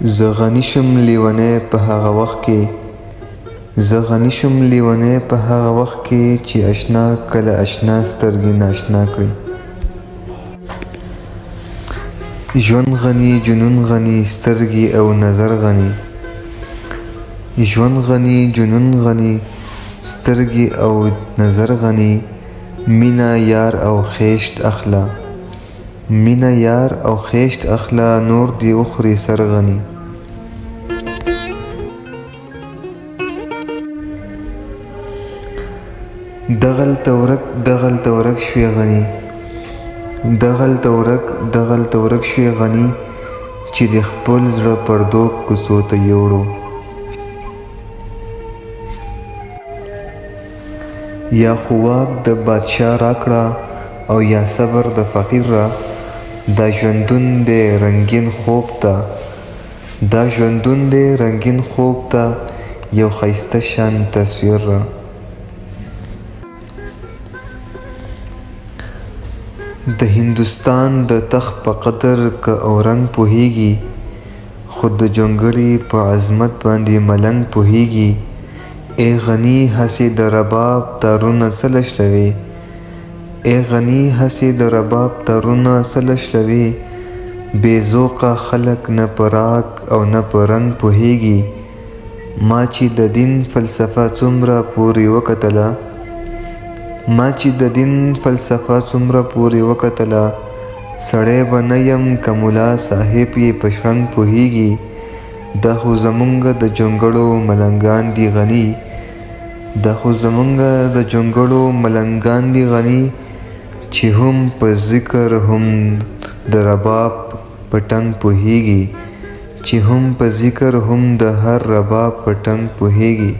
زه غنی شم لیونی په هغه وخت کې زه غنی شم لیونی په هغه وخت کې چې اشنا کله اشنا سترګې ناشنا کړي. ژوند غني جنون غني سترګې او نظر غني. ژوند غني جنون غني سترګې او نظر غني. مینا یار او خیشت اخلا مینا یار او خیشت اخلا نور دی اخری سر غني. دغل تورک شوی غني دغل تورک شوی غني چې د خپل زړه پردو کوڅو ته یوړو. یا خواب د بادشاه راکړه او یا صبر د فقیر را. دا ژوندون دی رنگین خوب ته دا ژوندون دی رنگین خوب ته یو ښایسته شان تصویر را. د هندوستان د تخت په قدر که اورنګ پوهیږي خو د جونګړې په عظمت باندې ملنګ پوهیږي. ای غني هسې د رباب تارونه څه لشلوي ای غني هسې د رباب تارونه څه لشلوي. بې ذوقه خلک نه په راګ او نه په رنګ پوهیږي. ما چې د دین فلسفه څومره پورې وکتله سړی به نه یم که ملا صاحب یې په شرنګ پوهیږي. دا خو زمونږ د جونګړو ملنګان دي غني چې هم په ذکر هم د رباب په ټنګ پوهیږي. د هر رباب په ټنګ پوهیږي.